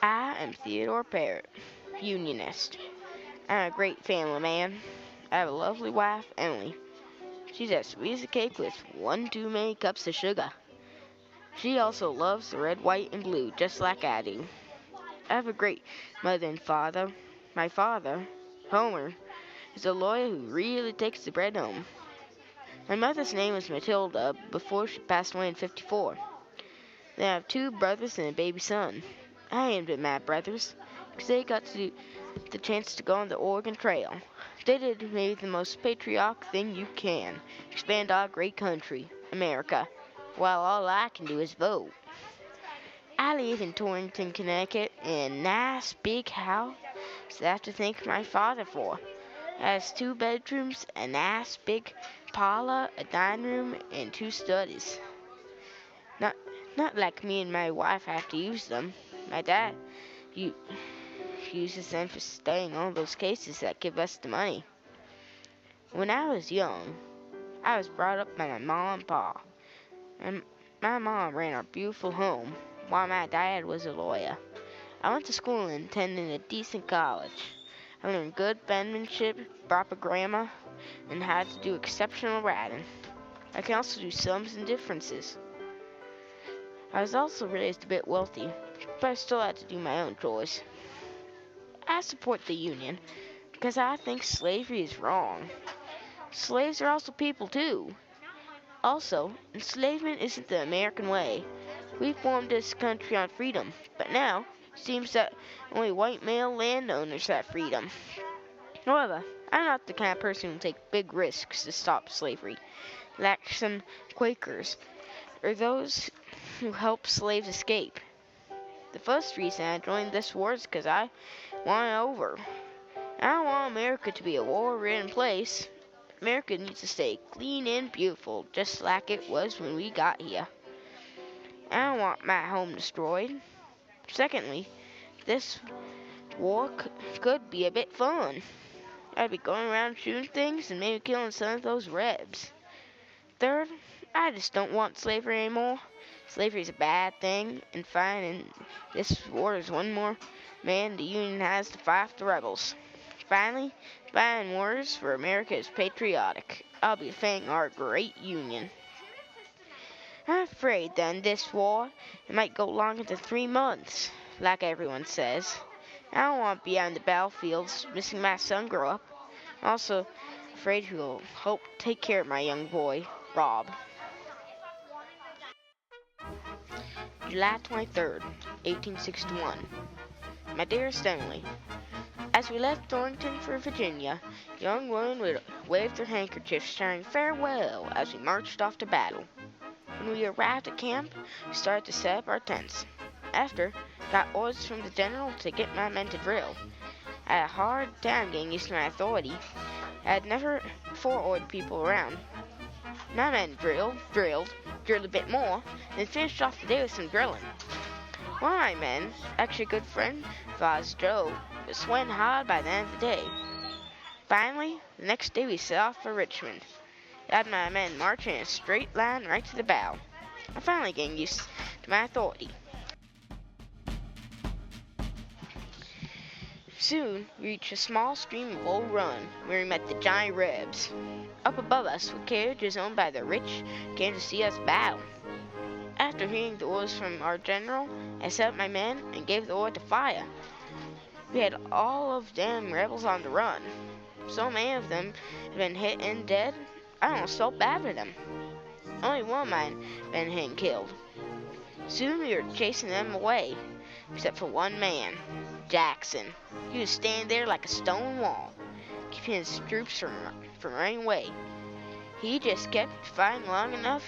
I am Theodore Parrott, Unionist. I'm a great family man. I have a lovely wife, Emily. She's as sweet as a cake with one too many cups of sugar. She also loves the red, white, and blue, just like I do. I have a great mother and father. My father, Homer, is a lawyer who really takes the bread home. My mother's name was Matilda before she passed away in '54. Then I have two brothers and a baby son. I named them my brothers because they got the chance to go on the Oregon Trail. They did maybe the most patriotic thing you can, expand our great country, America, while all I can do is vote. I live in Torrington, Connecticut, in a nice big house that I have to thank my father for. It has 2 bedrooms, a nice big parlor, a dining room, and 2 studies. Not, not like me and my wife have to use them. My dad uses them for studying all those cases that give us the money. When I was young, I was brought up by my mom and pa. And my mom ran our beautiful home, while my dad was a lawyer. I went to school and attended a decent college. I learned good penmanship, proper grammar, and how to do exceptional writing. I can also do sums and differences. I was also raised a bit wealthy, but I still had to do my own chores. I support the Union because I think slavery is wrong. Slaves are also people too. Also, enslavement isn't the American way. We formed this country on freedom, but now it seems that only white male landowners have freedom. However, I'm not the kind of person who will take big risks to stop slavery, like some Quakers or those who help slaves escape. The first reason I joined this war is because I want it over. I don't want America to be a war-ridden place. America needs to stay clean and beautiful, just like it was when we got here. I don't want my home destroyed. Secondly, this war could be a bit fun. I'd be going around shooting things and maybe killing some of those rebs. Third, I just don't want slavery anymore. Slavery is a bad thing, and fighting this war is one more man the Union has to fight the rebels. Finally, fighting wars for America is patriotic. I'll be defending our great Union. I'm afraid that in this war, it might go longer than 3 months, like everyone says. I don't want to be on the battlefields missing my son grow up. I'm also afraid he will help take care of my young boy, Rob. July 23rd, 1861. My dearest Emily, as we left Thornton for Virginia, young women would wave their handkerchiefs saying farewell as we marched off to battle. When we arrived at camp, we started to set up our tents. After, got orders from the general to get my men to drill. I had a hard time getting used to my authority. I had never before ordered people around. My men drilled a bit more, then finished off the day with some drilling. One of my men, actually a good friend of ours, Joe, was sweating hard by the end of the day. Finally, the next day we set off for Richmond. I had my men marching in a straight line right to the bow. I'm finally getting used to my authority. Soon we reached a small stream of Bull Run, where we met the giant rebs. Up above us were carriages owned by the rich who came to see us battle. After hearing the orders from our general, I set up my men and gave the order to fire. We had all of them rebels on the run. So many of them had been hit and dead, I almost felt bad for them. Only one of mine had been hit and killed. Soon we were chasing them away, except for one man, Jackson. He was standing there like a stone wall, keeping his troops from running away. He just kept fighting long enough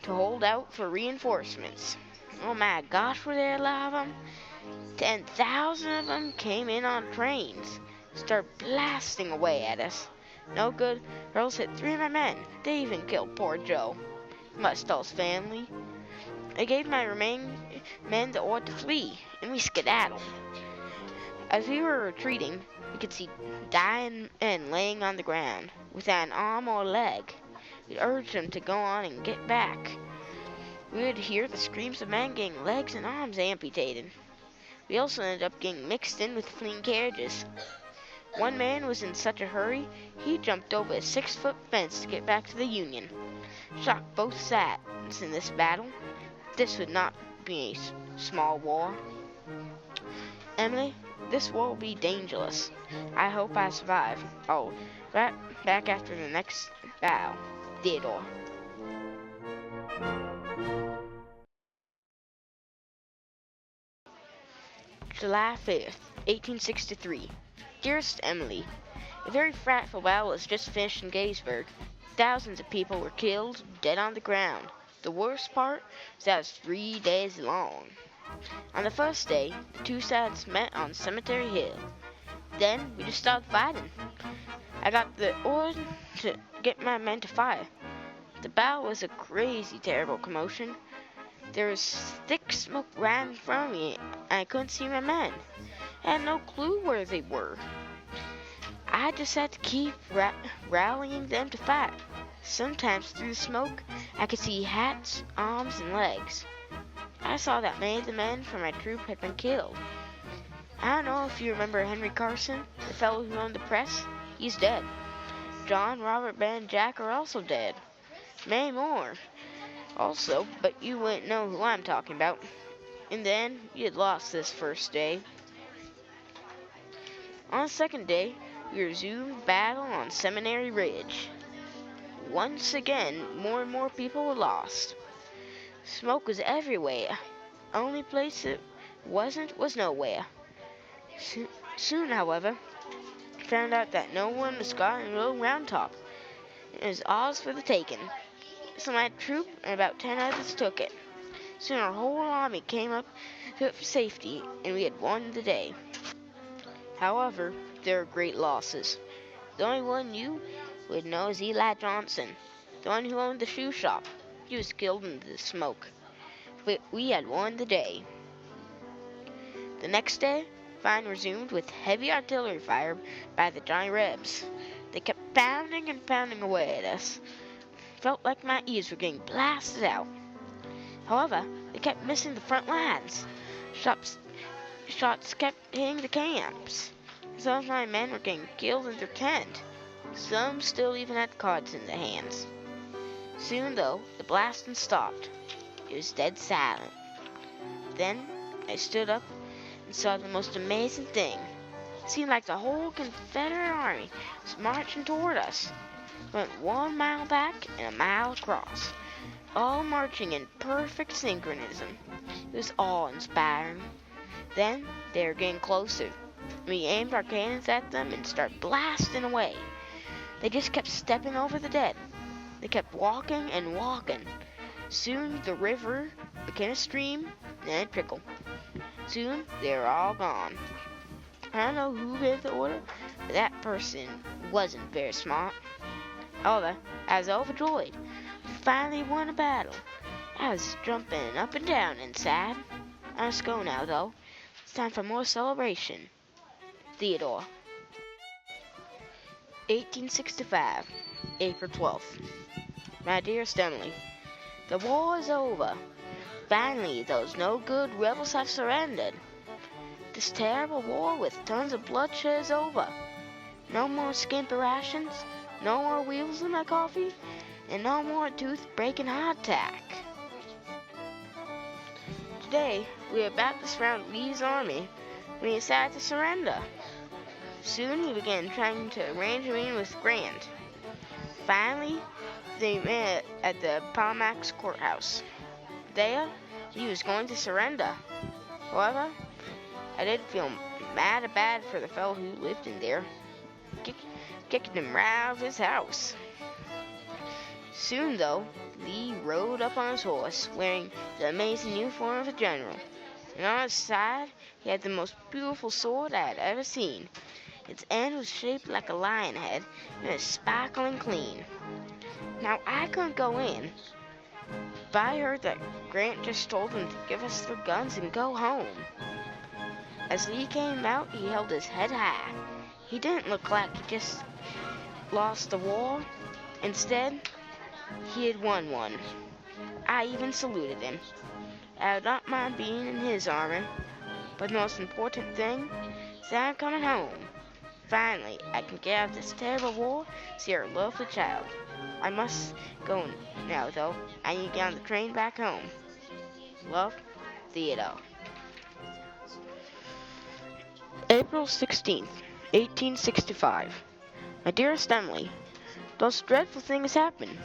to hold out for reinforcements. Oh my gosh, were there a lot of them? 10,000 of them came in on trains, started blasting away at us. No good, girls hit 3 of my men. They even killed poor Joe. Must tell his family. I gave my remaining men the order to flee, and we skedaddled. As we were retreating, we could see dying men laying on the ground, without an arm or leg. We urged them to go on and get back. We would hear the screams of men getting legs and arms amputated. We also ended up getting mixed in with fleeing carriages. One man was in such a hurry, he jumped over a 6-foot fence to get back to the Union. Shocked both sides in this battle. This would not be a small war. Emily, this war will be dangerous. I hope I survive. I'll right back after the next battle. Theodore. July 5th, 1863. Dearest Emily, a very frightful battle has just finished in Gettysburg. Thousands of people were killed, dead on the ground. The worst part is that it was 3 days long. On the first day, the two sides met on Cemetery Hill. Then we just started fighting. I got the order to get my men to fire. The battle was a crazy, terrible commotion. There was thick smoke right in front of me, and I couldn't see my men. I had no clue where they were. I just had to keep rallying them to fight. Sometimes through the smoke, I could see hats, arms, and legs. I saw that many of the men from my troop had been killed. I don't know if you remember Henry Carson, the fellow who owned the press. He's dead. John, Robert, Ben, and Jack are also dead. Many more also, but you wouldn't know who I'm talking about. In the end, we had lost this first day. On the second day, we resumed battle on Seminary Ridge. Once again, more and more people were lost. Smoke was everywhere. Only place it wasn't was nowhere. Soon, however, found out that no one was guarding Little Round Top. It was ours for the taking. So my troop and about 10 others took it. Soon our whole army came up to it for safety, and we had won the day. However, there were great losses. The only one you would know is Eli Johnson, the one who owned the shoe shop. He was killed in the smoke. But we had won the day. The next day, fighting resumed with heavy artillery fire by the Johnny Rebs. They kept pounding and pounding away at us. Felt like my ears were getting blasted out. However, they kept missing the front lines. Shots kept hitting the camps. Some of my men were getting killed in their tent. Some still even had cards in their hands. Soon, though, the blasting stopped. It was dead silent. Then I stood up and saw the most amazing thing. It seemed like the whole Confederate army was marching toward us. Went 1 mile back and a mile across, all marching in perfect synchronism. It was awe-inspiring. Then they were getting closer. We aimed our cannons at them and started blasting away. They just kept stepping over the dead. They kept walking and walking. Soon the river became a stream and a trickle. Soon they were all gone. I don't know who gave the order, but that person wasn't very smart. However, I was overjoyed. We finally won a battle. I was jumping up and down inside. I must go now, though. It's time for more celebration. Theodore. 1865, April 12th. My dearest Emily, the war is over. Finally, those no-good rebels have surrendered. This terrible war with tons of bloodshed is over. No more skimpy rations, no more wheels in my coffee, and no more tooth-breaking heart attack. Today, we were about to surround Lee's army when he decided to surrender. Soon he began trying to arrange a meeting with Grant. Finally, they met at the Palmax courthouse. There, he was going to surrender. However, I did feel mad and bad for the fellow who lived in there, kicking him right out of his house. Soon, though, Lee rode up on his horse, wearing the amazing uniform of a general. And on his side, he had the most beautiful sword I had ever seen. Its end was shaped like a lion head, and was sparkling clean. Now, I couldn't go in, but I heard that Grant just told them to give us their guns and go home. As Lee came out, he held his head high. He didn't look like he just lost the war. Instead, he had won one. I even saluted him. I would not mind being in his army. But the most important thing is that I'm coming home. Finally, I can get out of this terrible war, see our lovely child. I must go now, though. I need to get on the train back home. Love, Theodore. April 16th, 1865. My dearest Emily, those dreadful things happened.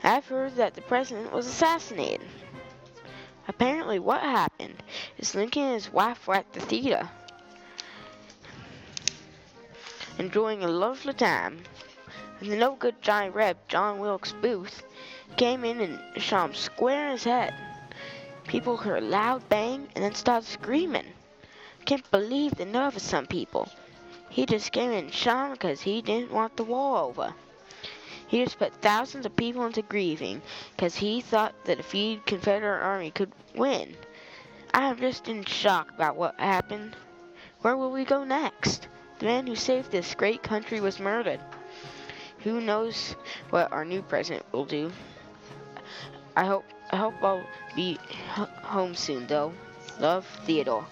I've heard that the president was assassinated. Apparently what happened is Lincoln and his wife were at the theater, enjoying a lovely time, and the no-good Johnny Reb, John Wilkes Booth, came in and shot him square in his head. People heard a loud bang and then started screaming. Can't believe the nerve of some people. He just came in and shot him because he didn't want the war over. He just put thousands of people into grieving because he thought the defeated Confederate army could win. I am just in shock about what happened. Where will we go next? The man who saved this great country was murdered. Who knows what our new president will do? I hope I'll be home soon, though. Love, Theodore.